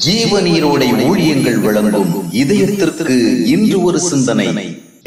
ஜீவநீரோடை ஊழியங்கள் வழங்கும் இதயத்திற்கு இன்று ஒரு சிந்தனை.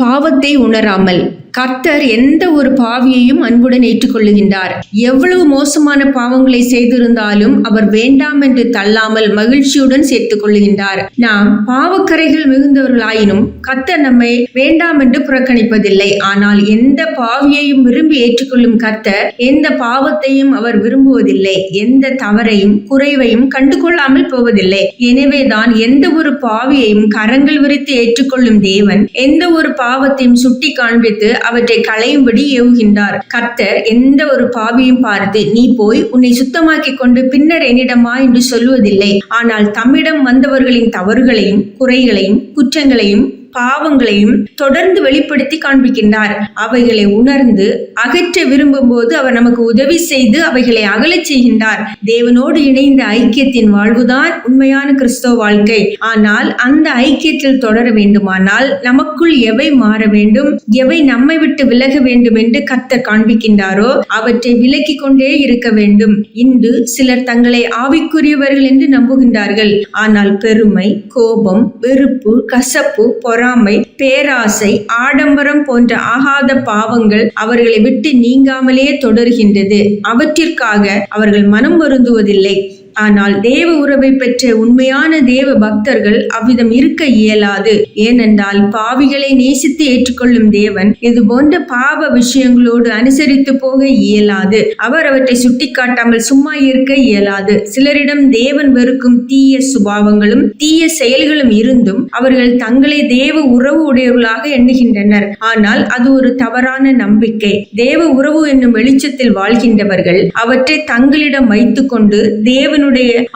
பாவத்தை உணராமல் கர்த்தர் எந்த ஒரு பாவியையும் அன்புடன் ஏற்றுக்கொள்ளுகின்றார். எவ்வளவு மோசமான பாவங்களை செய்திருந்தாலும் அவர் வேண்டாம் என்று தள்ளாமல் மகிழ்ச்சியுடன் சேர்த்துக் கொள்ளுகின்றார். நாம் பாவக்கரைகள் மிகுந்தவர்களாயினும் கர்த்தர் நம்மை வேண்டாம் என்று புறக்கணிப்பதில்லை. ஆனால் எந்த பாவியையும் விரும்பி ஏற்றுக்கொள்ளும் கர்த்தர் எந்த பாவத்தையும் அவர் விரும்புவதில்லை. எந்த தவறையும் குறைவையும் கண்டுகொள்ளாமல் போவதில்லை. எனவேதான் எந்த ஒரு பாவியையும் கரங்கள் விரித்து ஏற்றுக்கொள்ளும் தேவன் எந்த ஒரு பாவத்தையும் சுட்டி காண்பித்து அவற்றை களையும்படி ஏவுகின்றார். கர்த்தர் எந்த ஒரு பாவியும் பார்த்து நீ போய் உன்னை சுத்தமாக்கிக் கொண்டு பின்னர் என்னிடமா என்று சொல்லுவதில்லை. ஆனால் தம்மிடம் வந்தவர்களின் தவறுகளையும் குறைகளையும் குற்றங்களையும் பாவங்களையும் தொடர்ந்து வெளிப்படுத்தி காண்பிக்கின்றார். அவைகளை உணர்ந்து அகற்ற விரும்பும் போது அவர் நமக்கு உதவி செய்து அவைகளை அகலச் செய்கின்றார். தேவனோடு இணைந்த ஐக்கியத்தின் வாழ்வுதான் உண்மையான கிறிஸ்தவ வாழ்க்கை. ஆனால் அந்த ஐக்கியத்தில் தொடர வேண்டுமானால் நமக்குள் எவை மாற வேண்டும், எவை நம்மை விட்டு விலக வேண்டும் என்று கர்த்தர் காண்பிக்கின்றாரோ அவற்றை விலக்கி கொண்டே இருக்க வேண்டும். இன்று சிலர் தங்களை ஆவிக்குரியவர்கள் என்று நம்புகின்றார்கள். ஆனால் பெருமை, கோபம், வெறுப்பு, கசப்பு, பொறாமை, பேராசை, ஆடம்பரம் போன்ற ஆகாத பாவங்கள் அவர்களை விட்டு நீங்காமலே தொடர்கின்றது. அவற்றிற்காக அவர்கள் மனம் வருந்துவதில்லை. ஆனால் தேவ உறவை பெற்ற உண்மையான தேவ பக்தர்கள் அவ்விதம் இருக்க இயலாது. ஏனென்றால் பாவிகளை நேசித்து ஏற்றுக்கொள்ளும் தேவன் இது போன்ற பாவ விஷயங்களோடு அனுசரித்து போக இயலாது. அவர் அவற்றை சுட்டிக்காட்டாமல் சும்மா இருக்க இயலாது. சிலரிடம் தேவன் வெறுக்கும் தீய சுபாவங்களும் தீய செயல்களும் இருந்தும் அவர்கள் தங்களை தேவ உறவு உடையவர்களாக எண்ணுகின்றனர். ஆனால் அது ஒரு தவறான நம்பிக்கை. தேவ உறவு என்னும் வெளிச்சத்தில் வாழ்கின்றவர்கள் அவற்றை தங்களிடம் வைத்துக் கொண்டு தேவனுடைய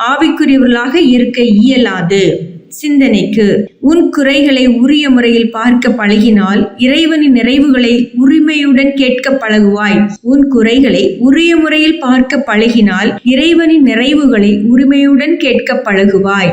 ஆவிக்குரியவர்களாக இருக்க இயலாது. சிந்தனைக்கு, உன் குறைகளை உரிய முறையில் பார்க்க பழகினால் இறைவனின் நிறைவுகளை உரிமையுடன் கேட்க பழகுவாய். உன் குறைகளை உரிய முறையில் பார்க்க பழகினால் இறைவனின் நிறைவுகளை உரிமையுடன் கேட்க பழகுவாய்.